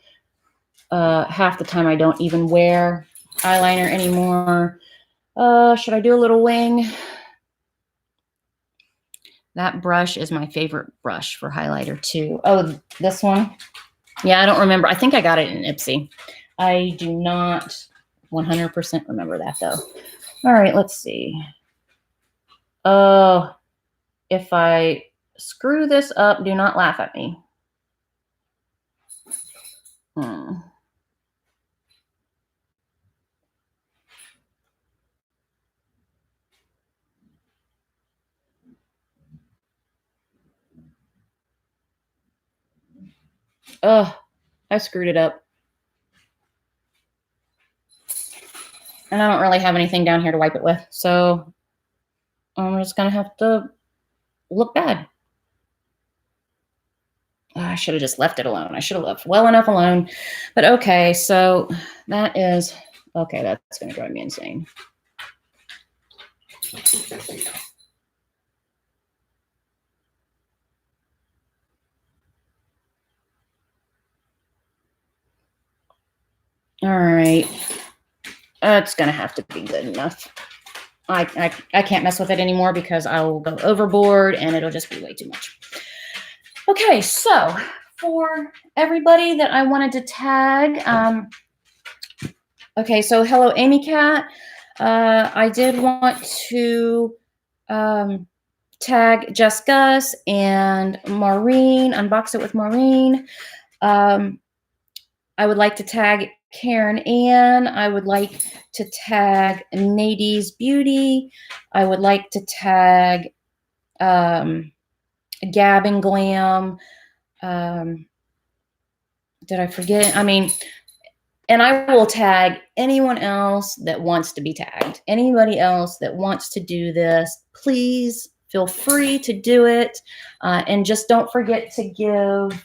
Half the time I don't even wear eyeliner anymore. Should I do a little wing? That brush is my favorite brush for highlighter too. Oh, this one? Yeah, I don't remember. I think I got it in Ipsy. I do not 100% remember that though. All right, let's see. Oh, if I screw this up, do not laugh at me. Oh, I screwed it up. And I don't really have anything down here to wipe it with, so I'm just gonna have to look bad. Oh, I should have just left it alone. I should have left well enough alone. But okay, so that is, okay, that's gonna drive me insane. All right, that's gonna have to be good enough. I can't mess with it anymore because I will go overboard and it'll just be way too much. Okay, so for everybody that I wanted to tag, okay, so hello, Amy Cat. I did want to tag Jess Gus and Maureen, Unbox It with Maureen. I would like to tag Karen Ann. I would like to tag Nadie's Beauty. I would like to tag Gab and Glam. Did I forget? I mean, and I will tag anyone else that wants to be tagged. Anybody else that wants to do this, please feel free to do it. And just don't forget to give,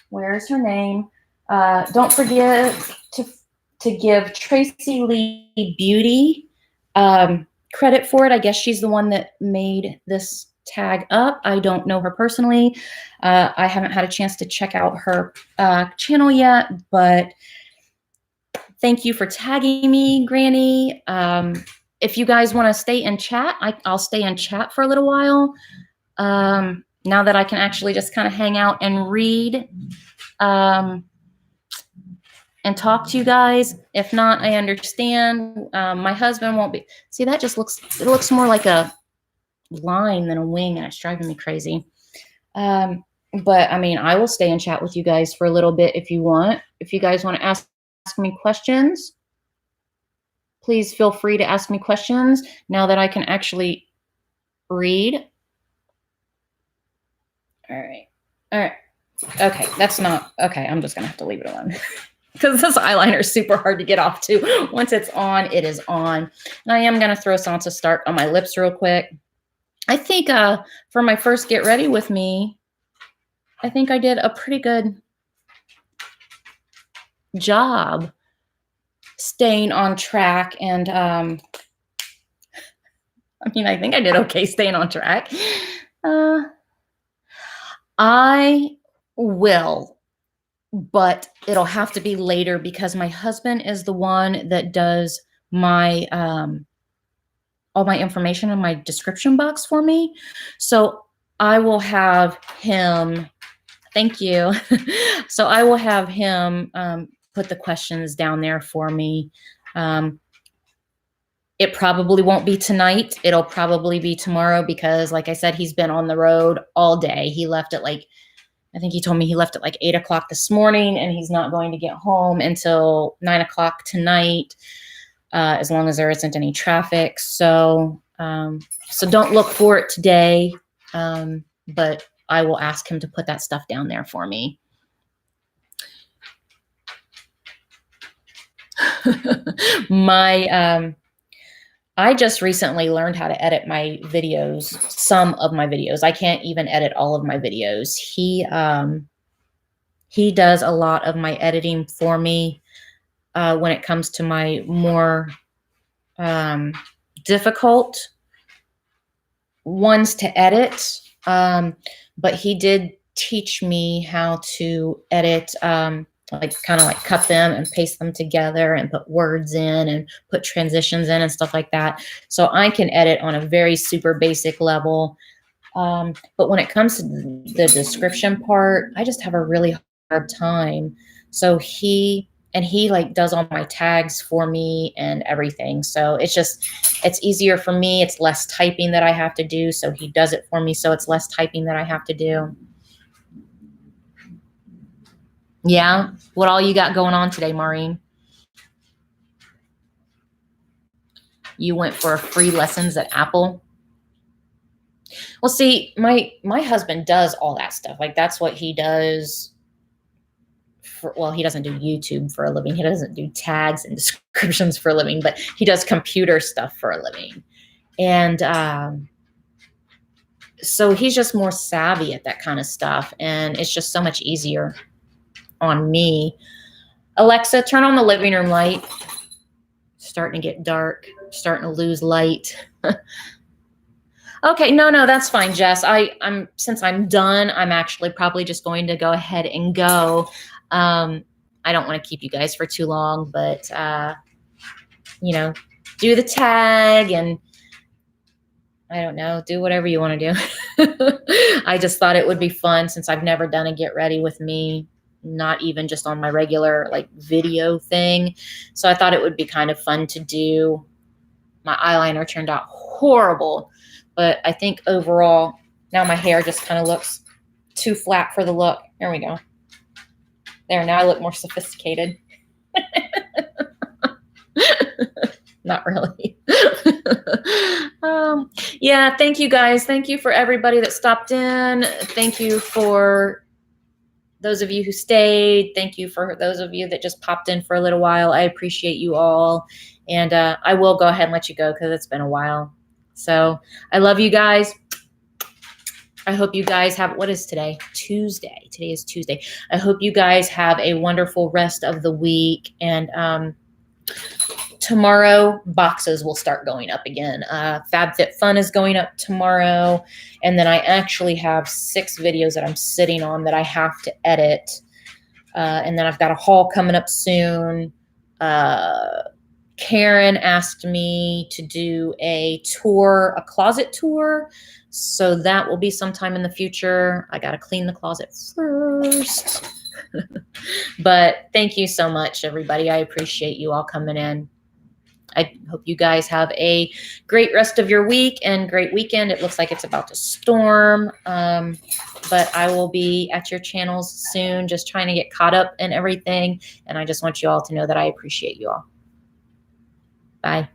where's her name? Don't forget to give Tracy Lee Beauty credit for it. I guess she's the one that made this tag up. I don't know her personally. I haven't had a chance to check out her channel yet, but thank you for tagging me, Granny. If you guys want to stay in chat, I'll stay in chat for a little while. Now that I can actually just kind of hang out and read and talk to you guys. If not, I understand. My husband won't be. See, that just looks, it looks more like a line than a wing, and it's driving me crazy. But I mean, I will stay and chat with you guys for a little bit if you want. If you guys want to ask me questions, please feel free to ask me questions now that I can actually read. All right. All right. Okay, that's not, okay, I'm just gonna have to leave it alone because this eyeliner is super hard to get off too. Once it's on, it is on. And I am gonna throw Sansa Stark on my lips real quick. I think for my first Get Ready With Me, I think I did a pretty good job staying on track. And I mean, I think I did okay staying on track. I will, but it'll have to be later because my husband is the one that does my all my information in my description box for me. So I will have him, thank you. So I will have him put the questions down there for me. It probably won't be tonight. It'll probably be tomorrow because, like I said, he's been on the road all day. He left at like, I think he told me he left at like 8 o'clock this morning, and he's not going to get home until 9 o'clock tonight, as long as there isn't any traffic. So, so don't look for it today, but I will ask him to put that stuff down there for me. I just recently learned how to edit my videos, some of my videos. I can't even edit all of my videos. He does a lot of my editing for me when it comes to my more difficult ones to edit. But he did teach me how to edit, like kind of like cut them and paste them together and put words in and put transitions in and stuff like that. So I can edit on a very super basic level. But when it comes to the description part, I just have a really hard time. So he like does all my tags for me and everything. So it's easier for me. It's less typing that I have to do. So he does it for me. So it's less typing that I have to do. Yeah. What all you got going on today, Maureen? You went for free lessons at Apple? Well, see, my husband does all that stuff. Like that's what he does. Well, he doesn't do YouTube for a living. He doesn't do tags and descriptions for a living, but he does computer stuff for a living. And so he's just more savvy at that kind of stuff. And it's just so much easier on me. Alexa, turn on the living room light. Starting to get dark, starting to lose light. Okay, no, that's fine, Jess. Since I'm done, I'm actually probably just going to go ahead and go. I don't want to keep you guys for too long, but you know, do the tag and I don't know, do whatever you want to do. I just thought it would be fun since I've never done a Get Ready With Me, not even just on my regular like video thing. So I thought it would be kind of fun to do. My eyeliner turned out horrible, but I think overall now my hair just kind of looks too flat for the look. There we go. There, now I look more sophisticated. Not really. Yeah, thank you guys. Thank you for everybody that stopped in. Thank you for those of you who stayed. Thank you for those of you that just popped in for a little while. I appreciate you all. And I will go ahead and let you go because it's been a while. So I love you guys. I hope you guys have, what is today? Tuesday. Today is Tuesday. I hope you guys have a wonderful rest of the week. And tomorrow, boxes will start going up again. FabFitFun is going up tomorrow. And then I actually have 6 videos that I'm sitting on that I have to edit. And then I've got a haul coming up soon. Karen asked me to do a tour, a closet tour. So that will be sometime in the future. I got to clean the closet first. But thank you so much, everybody. I appreciate you all coming in. I hope you guys have a great rest of your week and great weekend. It looks like it's about to storm, but I will be at your channels soon, just trying to get caught up in everything. And I just want you all to know that I appreciate you all. Bye.